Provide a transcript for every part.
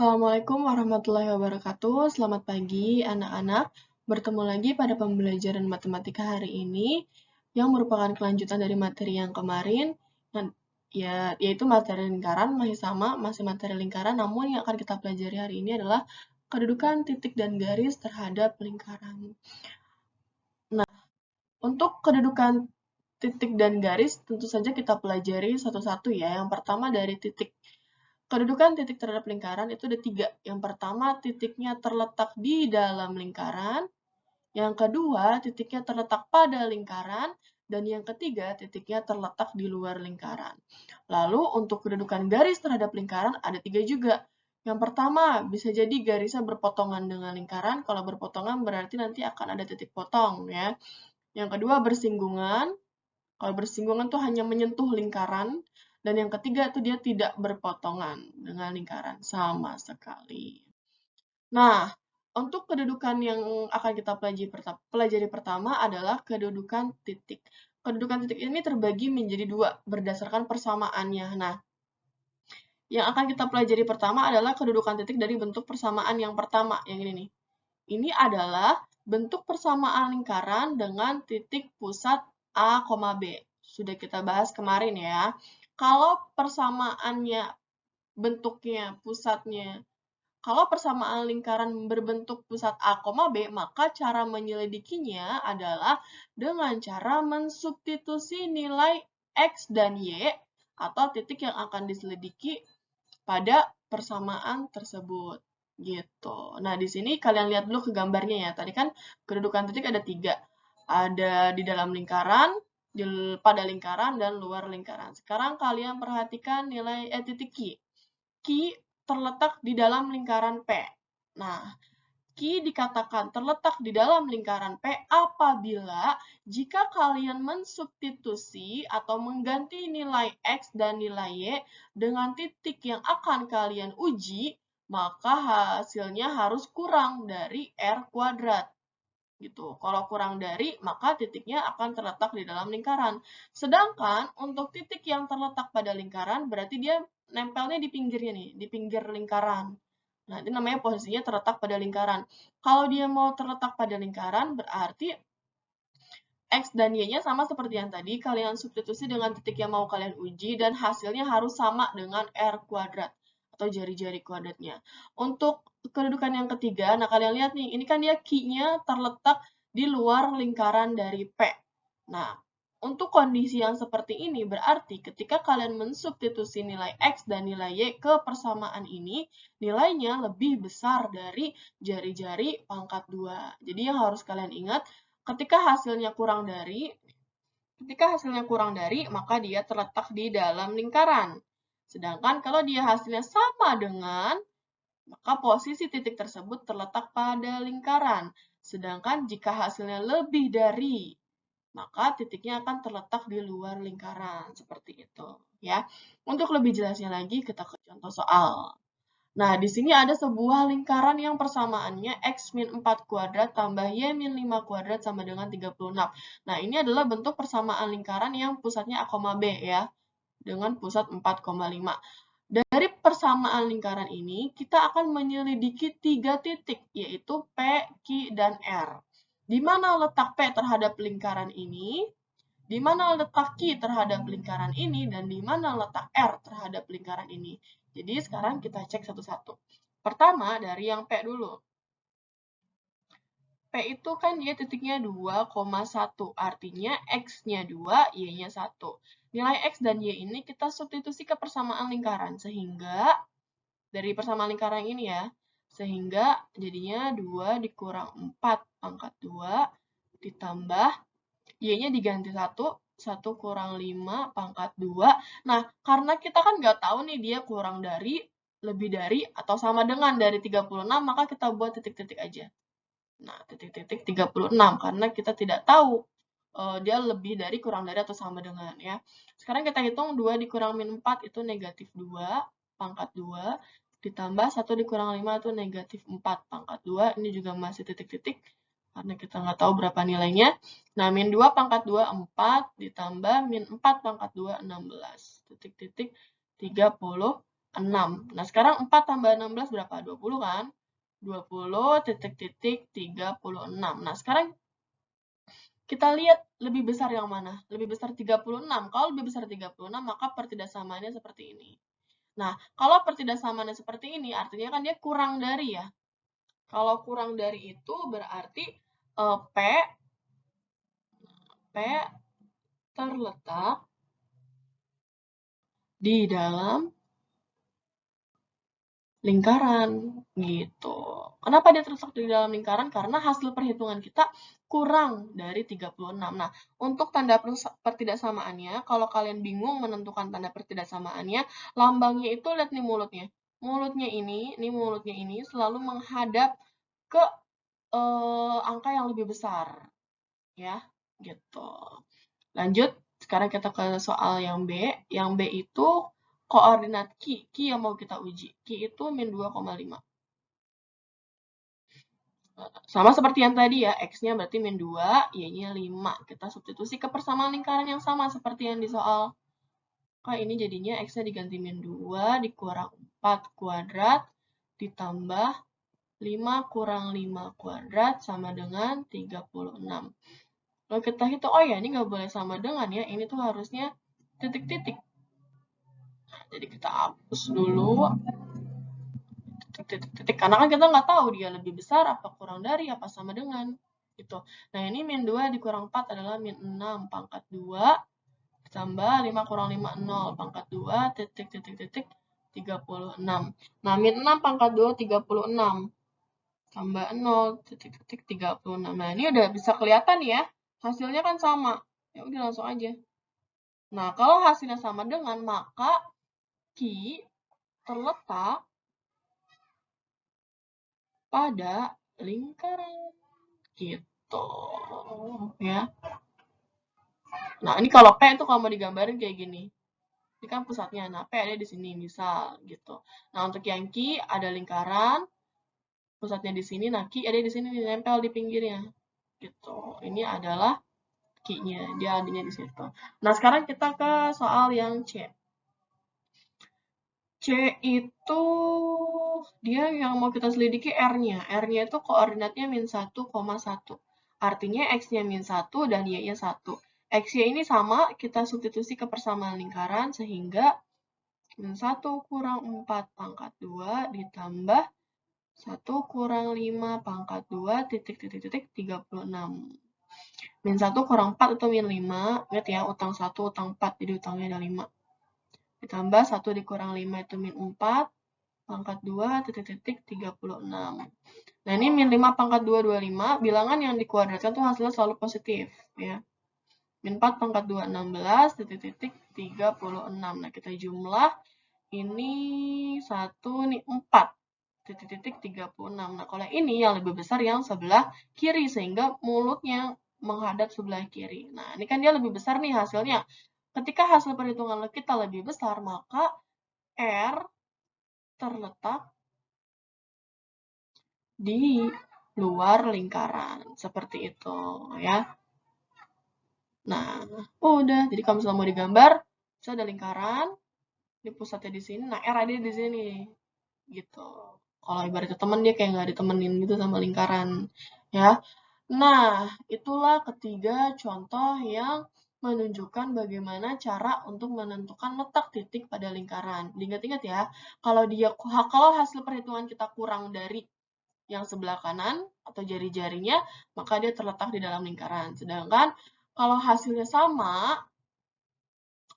Assalamualaikum warahmatullahi wabarakatuh. Selamat pagi anak-anak. Bertemu lagi pada pembelajaran matematika hari ini yang merupakan kelanjutan dari materi yang kemarin, yaitu materi lingkaran, masih sama, masih materi lingkaran, namun yang akan kita pelajari hari ini adalah kedudukan titik dan garis terhadap lingkaran. Nah, untuk kedudukan titik dan garis tentu saja kita pelajari satu-satu ya. Yang pertama dari titik. Kedudukan titik terhadap lingkaran itu ada 3. Yang pertama, titiknya terletak di dalam lingkaran. Yang kedua, titiknya terletak pada lingkaran. Dan yang ketiga, titiknya terletak di luar lingkaran. Lalu, untuk kedudukan garis terhadap lingkaran ada 3 juga. Yang pertama, bisa jadi garisnya berpotongan dengan lingkaran. Kalau berpotongan berarti nanti akan ada titik potong ya. Yang kedua, bersinggungan. Kalau bersinggungan tuh hanya menyentuh lingkaran. Dan yang ketiga itu dia tidak berpotongan dengan lingkaran sama sekali. Nah, untuk kedudukan yang akan kita pelajari pertama adalah kedudukan titik. Kedudukan titik ini terbagi menjadi 2 berdasarkan persamaannya. Nah, yang akan kita pelajari pertama adalah kedudukan titik dari bentuk persamaan yang pertama, yang ini nih. Ini adalah bentuk persamaan lingkaran dengan titik pusat A, B. Sudah kita bahas kemarin ya. Kalau persamaannya bentuknya pusatnya, kalau persamaan lingkaran berbentuk pusat A, B, maka cara menyelidikinya adalah dengan cara mensubstitusi nilai X dan Y atau titik yang akan diselidiki pada persamaan tersebut. Gitu. Nah, di sini kalian lihat dulu ke gambarnya ya. Tadi kan kedudukan titik ada 3. Ada di dalam lingkaran, pada lingkaran, dan luar lingkaran. Sekarang kalian perhatikan nilai titik Q. Q terletak di dalam lingkaran P. Nah, Q dikatakan terletak di dalam lingkaran P apabila jika kalian mensubstitusi atau mengganti nilai X dan nilai Y dengan titik yang akan kalian uji, maka hasilnya harus kurang dari R kuadrat. Gitu. Kalau kurang dari, maka titiknya akan terletak di dalam lingkaran. Sedangkan untuk titik yang terletak pada lingkaran, berarti dia nempelnya di pinggirnya nih, di pinggir lingkaran. Nah, itu namanya posisinya terletak pada lingkaran. Kalau dia mau terletak pada lingkaran, berarti X dan Y-nya sama seperti yang tadi, kalian substitusi dengan titik yang mau kalian uji, dan hasilnya harus sama dengan R kuadrat, atau jari-jari kuadratnya. Untuk kedudukan yang ketiga, nah kalian lihat nih, ini kan dia Q-nya terletak di luar lingkaran dari P. Nah, untuk kondisi yang seperti ini berarti ketika kalian mensubstitusi nilai X dan nilai Y ke persamaan ini, nilainya lebih besar dari jari-jari pangkat 2. Jadi yang harus kalian ingat, ketika hasilnya kurang dari, maka dia terletak di dalam lingkaran. Sedangkan kalau dia hasilnya sama dengan, maka posisi titik tersebut terletak pada lingkaran. Sedangkan jika hasilnya lebih dari, maka titiknya akan terletak di luar lingkaran. Seperti itu. Ya. Untuk lebih jelasnya lagi, kita ke contoh soal. Nah, di sini ada sebuah lingkaran yang persamaannya X min 4 kuadrat tambah Y min 5 kuadrat sama dengan 36. Nah, ini adalah bentuk persamaan lingkaran yang pusatnya A, B ya, dengan pusat 4,5. Dari persamaan lingkaran ini, kita akan menyelidiki 3 titik, yaitu P, Q, dan R. Di mana letak P terhadap lingkaran ini, di mana letak Q terhadap lingkaran ini, dan di mana letak R terhadap lingkaran ini. Jadi sekarang kita cek satu-satu. Pertama, dari yang P dulu. P itu kan dia titiknya 2,1. Artinya X-nya 2, Y-nya 1. Nilai X dan Y ini kita substitusi ke persamaan lingkaran. Sehingga, dari persamaan lingkaran ini ya, sehingga jadinya 2 dikurang 4 pangkat 2 ditambah Y-nya diganti 1, 1 kurang 5 pangkat 2. Nah, karena kita kan nggak tahu nih dia kurang dari, lebih dari, atau sama dengan dari 36, maka kita buat titik-titik aja. Nah, titik-titik 36, karena kita tidak tahu dia lebih dari, kurang dari, atau sama dengan ya. Sekarang kita hitung 2 dikurang min 4 itu negatif 2 pangkat 2, ditambah 1 dikurang 5 itu negatif 4 pangkat 2, ini juga masih titik-titik, karena kita nggak tahu berapa nilainya. Nah, min 2 pangkat 2, 4, ditambah min 4 pangkat 2, 16. Titik-titik 36. 6. Nah, sekarang 4 tambah 16 berapa? 20 kan? 20 titik-titik 36. Nah, sekarang kita lihat lebih besar yang mana? Lebih besar 36. Kalau lebih besar 36, maka pertidaksamaannya seperti ini. Nah, kalau pertidaksamaannya seperti ini, artinya kan dia kurang dari ya. Kalau kurang dari itu berarti P terletak di dalam lingkaran gitu. Kenapa dia terletak di dalam lingkaran? Karena hasil perhitungan kita kurang dari 36. Nah, untuk tanda pertidaksamaannya, kalau kalian bingung menentukan tanda pertidaksamaannya, lambangnya itu lihat nih mulutnya. Mulutnya ini selalu menghadap ke angka yang lebih besar, ya, gitu. Lanjut, sekarang kita ke soal yang B. Yang B itu koordinat Q yang mau kita uji. Q itu min 2,5. Sama seperti yang tadi ya, X-nya berarti min 2, Y-nya 5. Kita substitusi ke persamaan lingkaran yang sama seperti yang di soal. Maka ini jadinya X-nya diganti min 2, dikurang 4 kuadrat, ditambah 5 kurang 5 kuadrat sama dengan 36. Lalu kita hitung, oh ya ini nggak boleh sama dengan ya, ini tuh harusnya titik-titik. Jadi kita hapus dulu titik-titik karena kan kita nggak tahu dia lebih besar apa kurang dari apa sama dengan gitu. Nah ini min 2 dikurang 4 adalah min 6 pangkat 2 ditambah 5 kurang 5 0 pangkat 2 titik-titik-titik 36. Nah min 6 pangkat 2 36 tambah 0 titik-titik 36. Nah ini udah bisa kelihatan ya hasilnya kan sama. Ya udah langsung aja. Nah kalau hasilnya sama dengan maka Q terletak pada lingkaran gitu ya. Nah ini kalau P itu kalau mau digambarin kayak gini, ini kan pusatnya. Nah P ada di sini misal gitu. Nah untuk yang Q ada lingkaran, pusatnya di sini. Nah Q ada di sini nempel di pinggirnya gitu. Ini adalah Q-nya, dia adanya di situ. Nah sekarang kita ke soal yang C. C itu dia yang mau kita selidiki R-nya. R-nya itu koordinatnya min 1,1. Artinya X-nya min 1 dan Y-nya 1. X-nya ini sama, kita substitusi ke persamaan lingkaran sehingga min 1 kurang 4 pangkat 2 ditambah 1 kurang 5 pangkat 2 titik-titik-titik 36. Min 1 kurang 4 itu min 5. Ingat ya, utang 1, utang 4. Jadi utangnya ada 5. Ditambah 1 dikurang 5 itu min 4. Pangkat 2, titik-titik 36. Nah, ini min 5 pangkat 2, 25. Bilangan yang dikuadratkan tuh hasilnya selalu positif. Ya. Min 4 pangkat 2, 16, titik-titik 36. Nah, kita jumlah. Ini 1, ini 4. Titik-titik 36. Nah, kalau ini yang lebih besar yang sebelah kiri. Sehingga mulutnya menghadap sebelah kiri. Nah, ini kan dia lebih besar nih hasilnya. Ketika hasil perhitungan kita lebih besar, maka R terletak di luar lingkaran. Seperti itu ya. Nah, udah. Jadi kalau misalnya mau digambar, bisa ada lingkaran, di pusatnya di sini, nah R ada di sini. Gitu. Kalau ibaratnya temen dia kayak nggak ditemenin gitu sama lingkaran. Ya. Nah, itulah ketiga contoh yang menunjukkan bagaimana cara untuk menentukan letak titik pada lingkaran. Diingat-ingat ya, kalau hasil perhitungan kita kurang dari yang sebelah kanan atau jari-jarinya, maka dia terletak di dalam lingkaran. Sedangkan kalau hasilnya sama,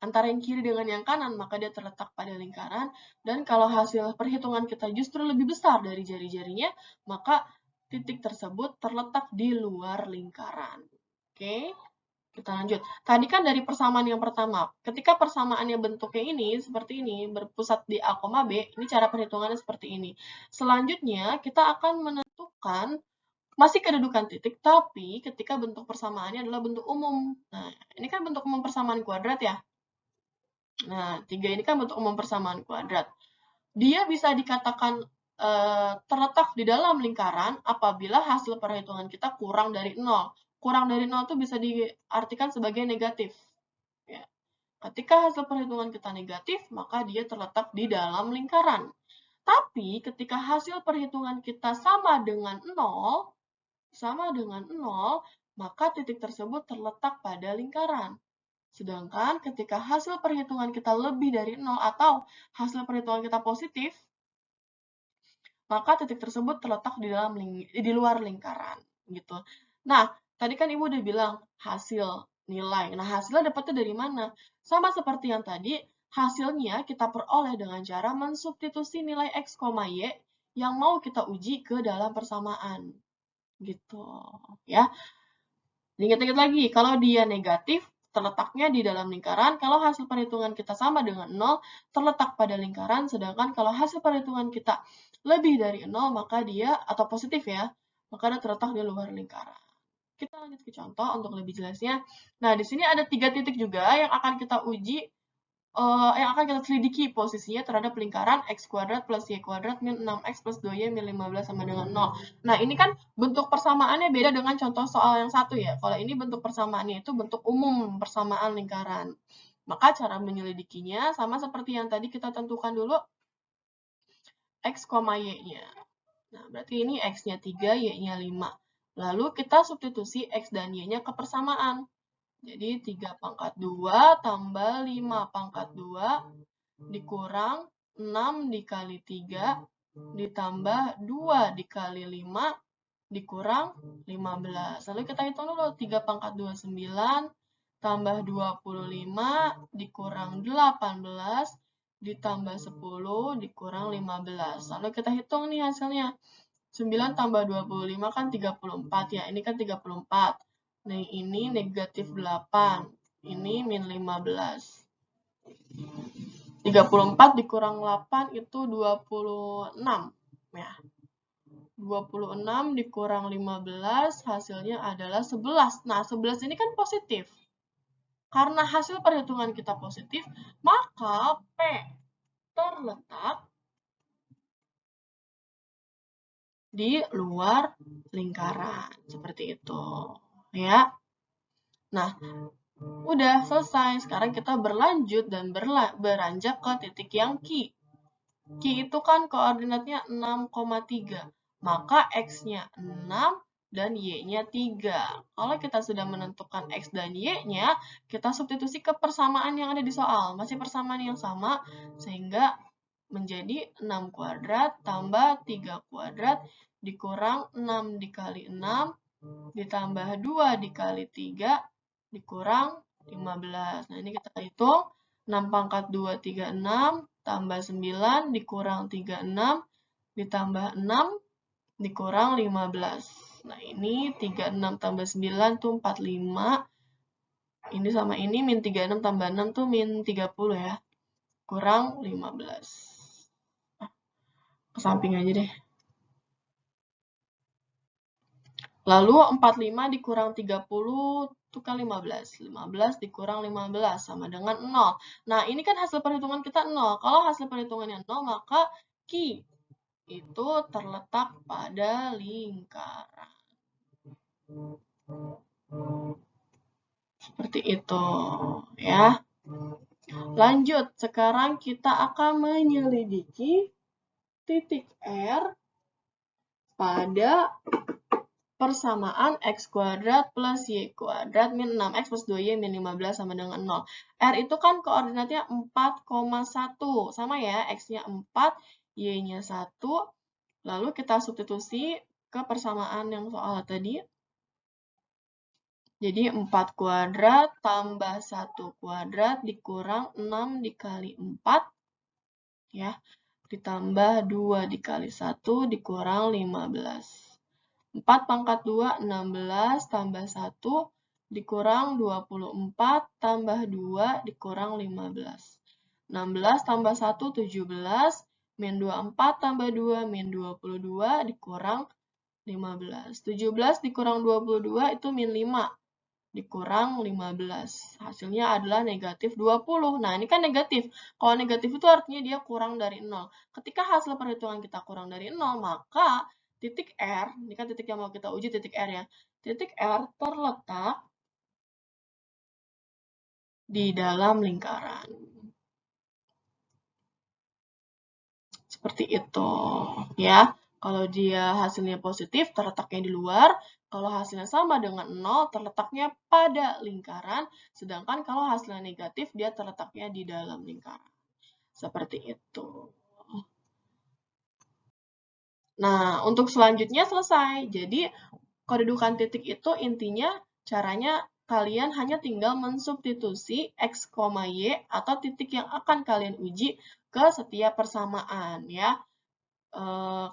antara yang kiri dengan yang kanan, maka dia terletak pada lingkaran. Dan kalau hasil perhitungan kita justru lebih besar dari jari-jarinya, maka titik tersebut terletak di luar lingkaran. Oke, kita lanjut. Tadi kan dari persamaan yang pertama. Ketika persamaannya bentuknya ini, seperti ini, berpusat di A, B, ini cara perhitungannya seperti ini. Selanjutnya, kita akan menentukan masih kedudukan titik, tapi ketika bentuk persamaannya adalah bentuk umum. Nah, ini kan bentuk umum persamaan kuadrat ya. Nah, 3 ini kan bentuk umum persamaan kuadrat. Dia bisa dikatakan terletak di dalam lingkaran apabila hasil perhitungan kita kurang dari 0. Kurang dari 0 itu bisa diartikan sebagai negatif. Ya. Ketika hasil perhitungan kita negatif, maka dia terletak di dalam lingkaran. Tapi ketika hasil perhitungan kita sama dengan 0, maka titik tersebut terletak pada lingkaran. Sedangkan ketika hasil perhitungan kita lebih dari 0 atau hasil perhitungan kita positif, maka titik tersebut terletak di luar lingkaran gitu. Nah, tadi kan Ibu udah bilang hasil nilai. Nah, hasilnya dapatnya dari mana? Sama seperti yang tadi, hasilnya kita peroleh dengan cara mensubstitusi nilai X, Y yang mau kita uji ke dalam persamaan. Gitu, ya. Ingat-ingat lagi, kalau dia negatif, terletaknya di dalam lingkaran. Kalau hasil perhitungan kita sama dengan 0, terletak pada lingkaran. Sedangkan kalau hasil perhitungan kita lebih dari 0, maka dia, atau positif ya, maka dia terletak di luar lingkaran. Kita lanjut ke contoh untuk lebih jelasnya. Nah, di sini ada 3 titik juga yang akan kita uji, yang akan kita selidiki posisinya terhadap lingkaran x kuadrat plus y kuadrat min 6x plus 2y min 15 sama dengan 0. Nah, ini kan bentuk persamaannya beda dengan contoh soal yang satu ya. Kalau ini bentuk persamaannya itu bentuk umum persamaan lingkaran. Maka cara menyelidikinya sama seperti yang tadi kita tentukan dulu x, y-nya. Nah, berarti ini x-nya 3, y-nya 5. Lalu kita substitusi x dan y-nya ke persamaan. Jadi 3 pangkat 2 tambah 5 pangkat 2 dikurang 6 dikali 3 ditambah 2 dikali 5 dikurang 15. Lalu kita hitung dulu 3 pangkat 2 9 tambah 25 dikurang 18 ditambah 10 dikurang 15. Lalu kita hitung nih hasilnya. 9 tambah 25 kan 34 ya. Ini kan 34. Nah, ini negatif 8. Ini min 15. 34 dikurang 8 itu 26. Ya. 26 dikurang 15 hasilnya adalah 11. Nah, 11 ini kan positif. Karena hasil perhitungan kita positif, maka P terletak di luar lingkaran. Seperti itu. Ya. Nah, udah selesai. Sekarang kita berlanjut dan beranjak ke titik yang Q. Q itu kan koordinatnya 6,3. Maka X-nya 6 dan Y-nya 3. Kalau kita sudah menentukan X dan Y-nya, kita substitusi ke persamaan yang ada di soal. Masih persamaan yang sama, sehingga menjadi 6 kuadrat tambah 3 kuadrat dikurang 6 dikali 6 ditambah 2 dikali 3 dikurang 15. Nah, ini kita hitung. 6 pangkat 2, 36, tambah 9, dikurang 36, ditambah 6, dikurang 15. Nah, ini 36 tambah 9 tuh 45. Ini sama ini, min 36 tambah 6 tuh min 30 ya. Kurang 15. Ke samping aja deh. Lalu 45 dikurang 30 itu kan 15. 15 dikurang 15 sama dengan 0. Nah, ini kan hasil perhitungan kita 0. Kalau hasil perhitungannya 0, maka Q itu terletak pada lingkaran. Seperti itu, ya. Lanjut, sekarang kita akan menyelidiki titik R pada persamaan x kuadrat plus y kuadrat min 6x plus 2y min 15 sama dengan 0. R itu kan koordinatnya 4,1. Sama ya, x-nya 4, y-nya 1. Lalu kita substitusi ke persamaan yang soal tadi. Jadi 4 kuadrat tambah 1 kuadrat dikurang 6 dikali 4. Ya, ditambah 2 dikali 1 dikurang 15. 4 pangkat 2, 16, tambah 1, dikurang 24, tambah 2, dikurang 15. 16 tambah 1, 17, min 24 tambah 2, min 22, dikurang 15. 17 dikurang 22 itu min 5, dikurang 15. Hasilnya adalah negatif 20. Nah, ini kan negatif. Kalau negatif itu artinya dia kurang dari 0. Ketika hasil perhitungan kita kurang dari 0, maka titik R, ini kan titik yang mau kita uji, titik R ya. Titik R terletak di dalam lingkaran. Seperti itu, ya. Kalau dia hasilnya positif, terletaknya di luar. Kalau hasilnya sama dengan 0, terletaknya pada lingkaran. Sedangkan kalau hasilnya negatif, dia terletaknya di dalam lingkaran. Seperti itu. Nah, untuk selanjutnya selesai. Jadi, kedudukan titik itu intinya caranya kalian hanya tinggal mensubstitusi X, Y atau titik yang akan kalian uji ke setiap persamaan, ya.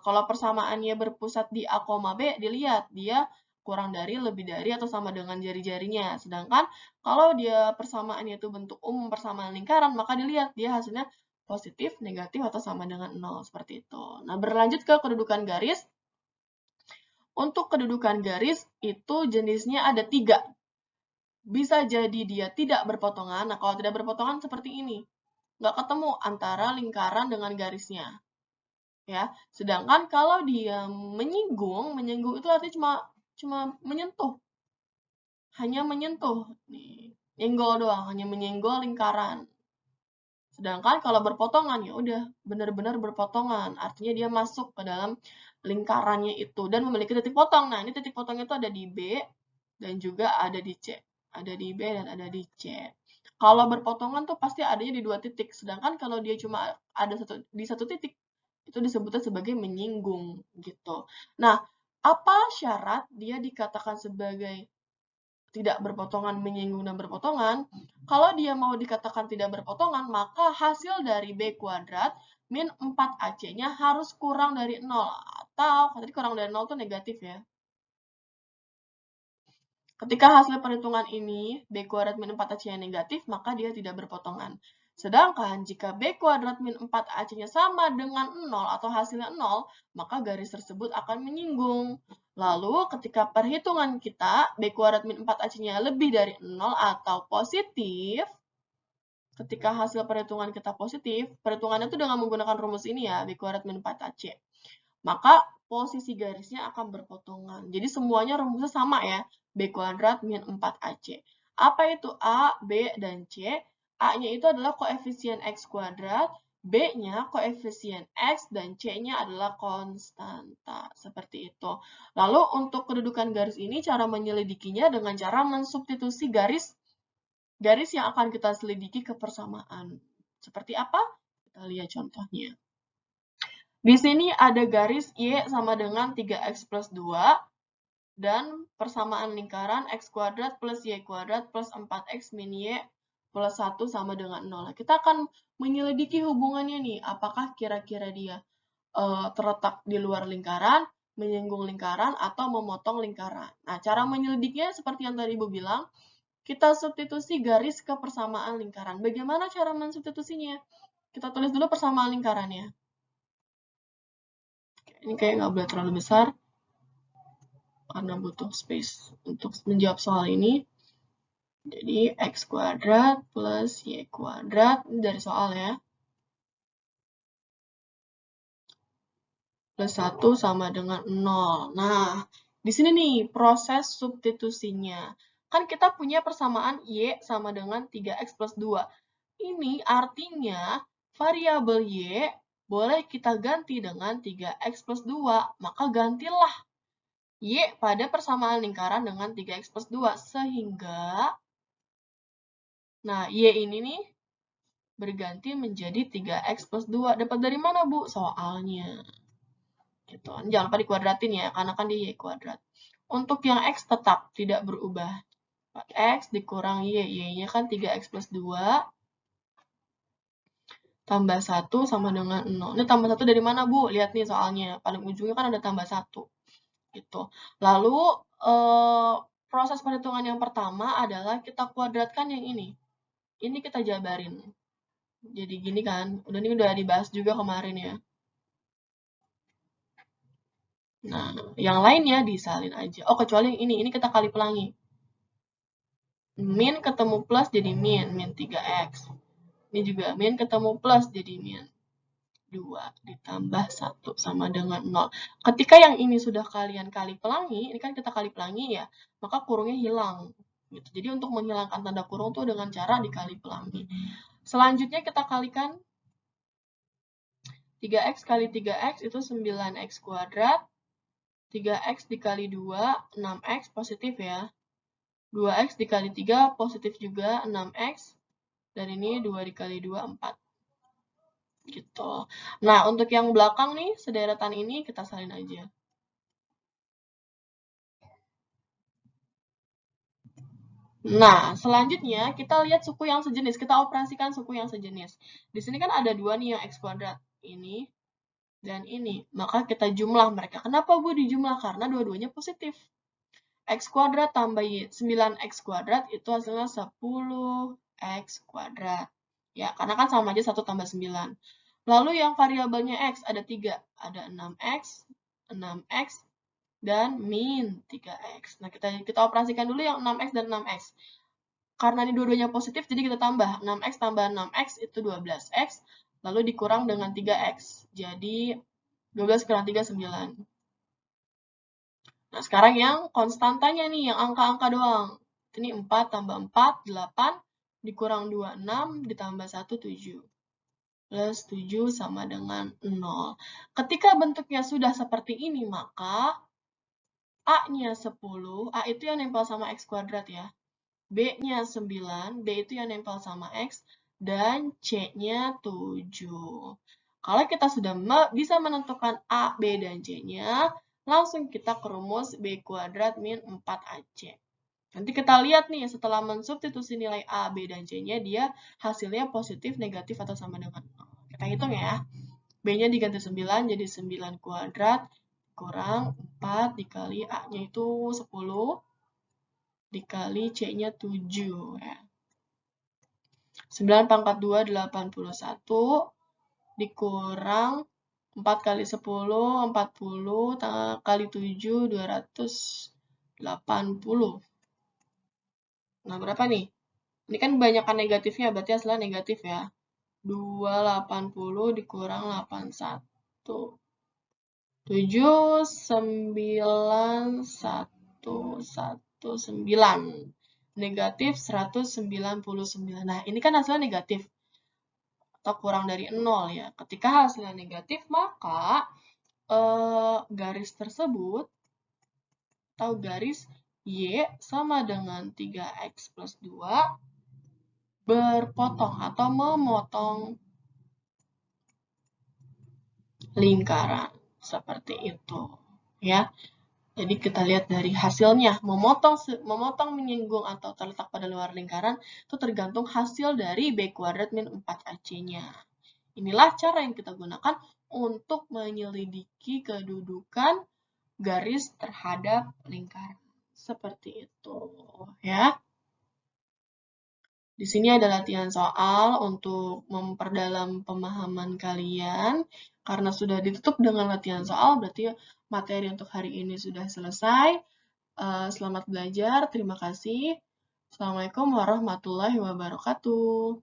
Kalau persamaannya berpusat di A, B, dilihat dia kurang dari, lebih dari, atau sama dengan jari-jarinya. Sedangkan kalau dia persamaannya itu bentuk umum persamaan lingkaran, maka dilihat dia hasilnya positif, negatif, atau sama dengan 0. Seperti itu. Nah, berlanjut ke kedudukan garis. Untuk kedudukan garis itu jenisnya ada 3. Bisa jadi dia tidak berpotongan. Nah, kalau tidak berpotongan seperti ini. Nggak ketemu antara lingkaran dengan garisnya. Ya, sedangkan kalau dia menyinggung itu artinya cuma menyentuh, hanya menyentuh, nih, nyenggol doang, hanya menyenggol lingkaran. Sedangkan kalau berpotongan ya udah benar-benar berpotongan, artinya dia masuk ke dalam lingkarannya itu dan memiliki titik potong. Nah, ini titik potongnya itu ada di B dan juga ada di C, ada di B dan ada di C. Kalau berpotongan tuh pasti adanya di 2 titik, sedangkan kalau dia cuma ada di satu titik, itu disebutnya sebagai menyinggung gitu. Nah, apa syarat dia dikatakan sebagai tidak berpotongan, menyinggung, dan berpotongan? Kalau dia mau dikatakan tidak berpotongan, maka hasil dari B kuadrat min 4AC-nya harus kurang dari 0. Atau, tadi kurang dari 0 itu negatif ya. Ketika hasil perhitungan ini, B kuadrat min 4AC-nya negatif, maka dia tidak berpotongan. Sedangkan jika B kuadrat min 4AC-nya sama dengan 0 atau hasilnya 0, maka garis tersebut akan menyinggung. Lalu ketika perhitungan kita, B kuadrat min 4AC-nya lebih dari 0 atau positif, ketika hasil perhitungan kita positif, perhitungannya itu dengan menggunakan rumus ini ya, B kuadrat min 4AC. Maka posisi garisnya akan berpotongan. Jadi semuanya rumusnya sama ya, B kuadrat min 4AC. Apa itu A, B, dan C? A-nya itu adalah koefisien X kuadrat, B-nya koefisien X, dan C-nya adalah konstanta. Seperti itu. Lalu untuk kedudukan garis ini, cara menyelidikinya dengan cara mensubstitusi garis yang akan kita selidiki ke persamaan. Seperti apa? Kita lihat contohnya. Di sini ada garis Y sama dengan 3X plus 2 dan persamaan lingkaran X kuadrat plus Y kuadrat plus 4X min Y plus 1 sama dengan 0. Kita akan menyelidiki hubungannya nih, apakah kira-kira dia terletak di luar lingkaran, menyinggung lingkaran, atau memotong lingkaran. Nah, cara menyelidiknya seperti yang tadi Ibu bilang, kita substitusi garis ke persamaan lingkaran. Bagaimana cara mensubstitusinya? Kita tulis dulu persamaan lingkarannya. Ini kayak nggak boleh terlalu besar, karena butuh space untuk menjawab soal ini. Jadi, X kuadrat plus Y kuadrat, ini dari soal ya. Plus 1 sama dengan 0. Nah, di sini nih proses substitusinya. Kan kita punya persamaan Y sama dengan 3X plus 2. Ini artinya variabel Y boleh kita ganti dengan 3X plus 2. Maka gantilah Y pada persamaan lingkaran dengan 3X plus 2. Sehingga, nah Y ini nih berganti menjadi 3X plus 2. Dapat dari mana, Bu? Soalnya. Gitu. Jangan lupa dikuadratin ya, karena kan dia Y kuadrat. Untuk yang X tetap tidak berubah. 4X dikurang Y. Y-nya kan 3X plus 2. Tambah 1 sama dengan 0. Ini tambah 1 dari mana, Bu? Lihat nih soalnya. Paling ujungnya kan ada tambah 1. Gitu. Lalu, proses perhitungan yang pertama adalah kita kuadratkan yang ini. Ini kita jabarin. Jadi gini kan. Ini udah dibahas juga kemarin ya. Nah, yang lainnya disalin aja. Oh, kecuali yang ini kita kali pelangi. Min ketemu plus jadi min 3x. Ini juga min ketemu plus jadi min 2 ditambah 1 sama dengan 0. Ketika yang ini sudah kalian kali pelangi, ini kan kita kali pelangi ya, maka kurungnya hilang. Gitu. Jadi untuk menghilangkan tanda kurung tuh dengan cara dikali pelangi. Selanjutnya kita kalikan 3x kali 3x itu 9x kuadrat. 3x dikali 2, 6x positif ya. 2x dikali 3 positif juga, 6x. Dan ini 2 dikali 2, 4. Gitu. Nah, untuk yang belakang nih, sederetan ini kita salin aja. Nah, selanjutnya kita lihat suku yang sejenis. Kita operasikan suku yang sejenis. Di sini kan ada dua nih yang x kuadrat. Ini dan ini. Maka kita jumlah mereka. Kenapa Bu dijumlah? Karena dua-duanya positif. X kuadrat tambah 9x kuadrat itu hasilnya 10x kuadrat. Ya, karena kan sama aja 1 tambah 9. Lalu yang variabelnya x ada 3. Ada 6x, 6x, dan min 3x. Nah, kita operasikan dulu yang 6x dan 6x. Karena ini dua-duanya positif, jadi kita tambah. 6x tambah 6x itu 12x, lalu dikurang dengan 3x. Jadi, 12 kurang 3, 9. Nah, sekarang yang konstantanya nih, yang angka-angka doang. Ini 4 tambah 4, 8, dikurang 2, 6, ditambah 1, 7. Plus 7 sama dengan 0. Ketika bentuknya sudah seperti ini, maka A-nya 10, A itu yang nempel sama X kuadrat ya. B-nya 9, B itu yang nempel sama X, dan C-nya 7. Kalau kita sudah bisa menentukan A, B, dan C-nya, langsung kita ke rumus B kuadrat min 4AC. Nanti kita lihat nih, setelah mensubstitusi nilai A, B, dan C-nya, dia hasilnya positif, negatif, atau sama dengan 0. Kita hitung ya. B-nya diganti 9, jadi 9 kuadrat, kurang 4 dikali A-nya itu 10, dikali C-nya 7 ya. 9 pangkat 2, 81, dikurang 4 kali 10, 40, kali 7, 280. Nah, berapa nih? Ini kan kebanyakan negatifnya, berarti hasilnya negatif ya. 280 dikurang 81. 7, 9, 1, 1, 9. Negatif 199. Nah, ini kan hasilnya negatif. Atau kurang dari 0 ya. Ketika hasilnya negatif, maka garis tersebut atau garis Y sama dengan 3X plus 2 berpotong atau memotong lingkaran. Seperti itu. Ya. Jadi kita lihat dari hasilnya, memotong, menyinggung, atau terletak pada luar lingkaran, itu tergantung hasil dari B kuadrat min 4AC-nya. Inilah cara yang kita gunakan untuk menyelidiki kedudukan garis terhadap lingkaran. Seperti itu, ya. Di sini ada latihan soal untuk memperdalam pemahaman kalian. Karena sudah ditutup dengan latihan soal, berarti materi untuk hari ini sudah selesai. Selamat belajar, terima kasih. Assalamualaikum warahmatullahi wabarakatuh.